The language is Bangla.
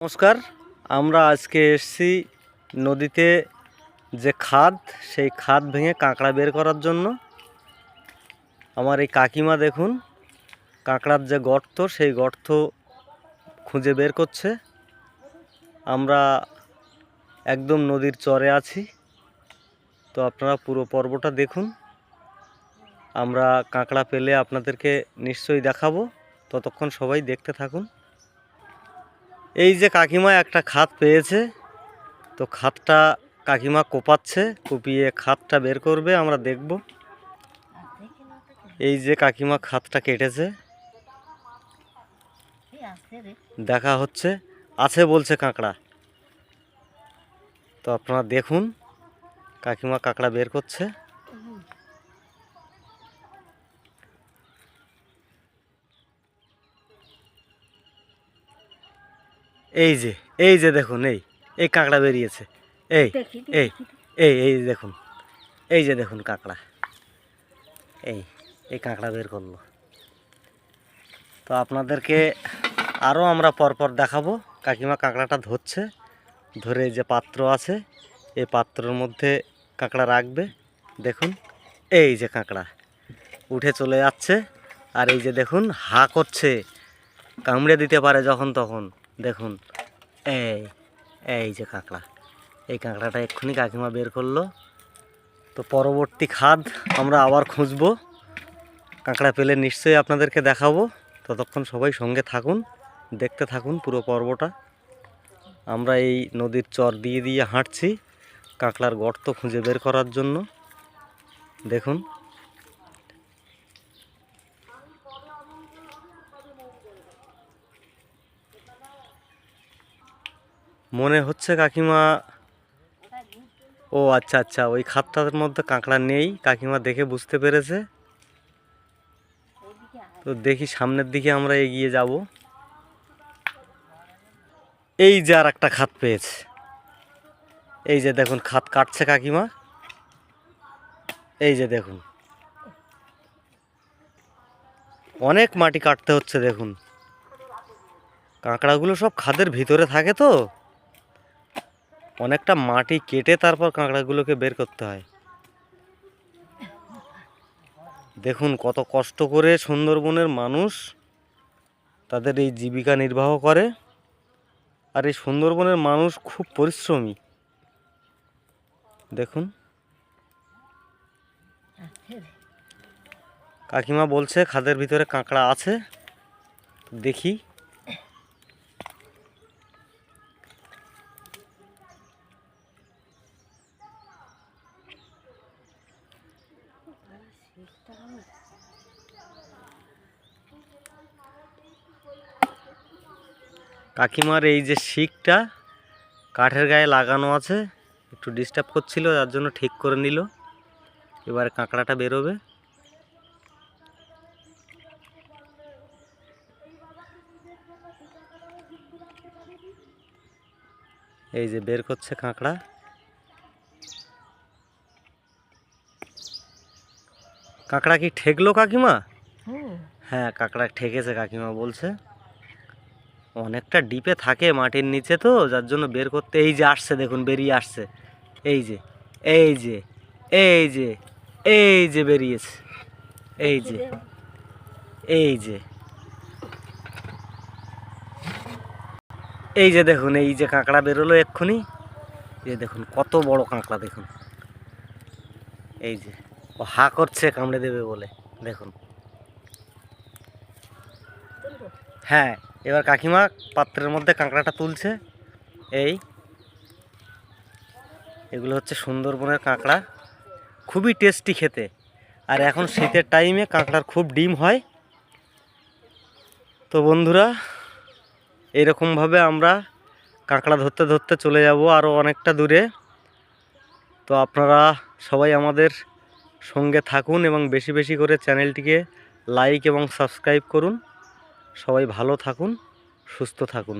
নমস্কার। আমরা আজকে এসেছি নদীতে যে খাদ, সেই খাদ ভেঙে কাঁকড়া বের করার জন্য। আমার এই কাকিমা দেখুন কাঁকড়ার যে গর্ত, সেই গর্ত খুঁজে বের করছে। আমরা একদম নদীর চরে আছি, তো আপনারা পুরো পর্বটা দেখুন। আমরা কাঁকড়া পেলে আপনাদেরকে নিশ্চয়ই দেখাবো, ততক্ষণ সবাই দেখতে থাকুন। এই যে কাকিমা একটা খাদ পেয়েছে, তো খাদটা কাকিমা কোপাচ্ছে, কুপিয়ে খাদটা বের করবে, আমরা দেখব। এই যে কাকিমা খাদটা কেটেছে, দেখা হচ্ছে আছে বলছে কাঁকড়া। তো আপনারা দেখুন কাকিমা কাঁকড়া বের করছে। এই যে দেখুন, এই কাঁকড়া বেরিয়েছে। এই এই এই এই দেখুন, এই যে দেখুন কাঁকড়া, এই কাঁকড়া বের করলো। তো আপনাদেরকে আরও আমরা পরপর দেখাবো। কাকিমা কাঁকড়াটা ধরছে, ধরে যে পাত্র আছে এই পাত্রের মধ্যে কাঁকড়া রাখবে। দেখুন এই যে কাঁকড়া উঠে চলে যাচ্ছে, আর এই যে দেখুন হা করছে, কামড়ে দিতে পারে যখন তখন। দেখুন এই যে কাঁকড়া, এই কাঁকড়াটা এক্ষুনি কাকিমা বের করলো। তো পরবর্তী খাদ আমরা আবার খুঁজবো, কাঁকড়া পেলে নিশ্চয়ই আপনাদেরকে দেখাবো। ততক্ষণ সবাই সঙ্গে থাকুন, দেখতে থাকুন পুরো পর্বটা। আমরা এই নদীর চর দিয়ে দিয়ে হাঁটছি কাঁকড়ার গর্ত খুঁজে বের করার জন্য। দেখুন মনে হচ্ছে কাকিমা, ও আচ্ছা আচ্ছা, ওই খাদটার মধ্যে কাঁকড়া নেই, কাকিমা দেখে বুঝতে পেরেছে। তো দেখি সামনের দিকে আমরা এগিয়ে যাব। এই যে আর একটা খাদ পেয়েছে, এই যে দেখুন খাদ কাটছে কাকিমা, এই যে দেখুন অনেক মাটি কাটতে হচ্ছে। দেখুন কাঁকড়াগুলো সব খাদের ভিতরে থাকে, তো অনেকটা মাটি কেটে তারপর কাঁকড়াগুলোকে বের করতে হয়। দেখুন কত কষ্ট করে সুন্দরবনের মানুষ তাদের এই জীবিকা নির্বাহ করে, আর এই সুন্দরবনের মানুষ খুব পরিশ্রমী। দেখুন কাকিমা বলছে খাদের ভিতরে কাঁকড়া আছে, দেখি। কাকিমার এই যে শিকটা কাঠের গায়ে লাগানো আছে, একটু ডিস্টার্ব করছিল, যার জন্য ঠিক করে নিল। এবারে কাঁকড়াটা বেরোবে। এই যে বের করছে কাঁকড়া। কাঁকড়া কি ঠেকলো কাকিমা? হ্যাঁ কাঁকড়া ঠেকেছে, কাকিমা বলছে। অনেকটা ডিপে থাকে মাটির নিচে, তো যার জন্য বের করতে। এই যে আসছে, দেখুন বেরিয়ে আসছে। এই যে এই যে এই যে এই যে বেরিয়েছে, এই যে এই যে এই যে দেখুন, এই যে কাঁকড়া বেরোলো এক্ষুনি। এই দেখুন কত বড় কাঁকড়া, দেখুন এই যে ও হা করছে কামড়ে দেবে বলে। দেখুন হ্যাঁ, এবার কাকিমা পাত্রের মধ্যে কাঁকড়াটা তুলছে। এগুলো হচ্ছে সুন্দরবনের কাঁকড়া, খুবই টেস্টি খেতে। আর এখন শীতের টাইমে কাঁকড়ার খুব ডিম হয়। তো বন্ধুরা, এরকমভাবে আমরা কাঁকড়া ধরতে ধরতে চলে যাব আরও অনেকটা দূরে। তো আপনারা সবাই আমাদের সঙ্গে থাকুন এবং বেশি বেশি করে চ্যানেলটিকে লাইক এবং সাবস্ক্রাইব করুন। সবাই ভালো থাকুন, সুস্থ থাকুন।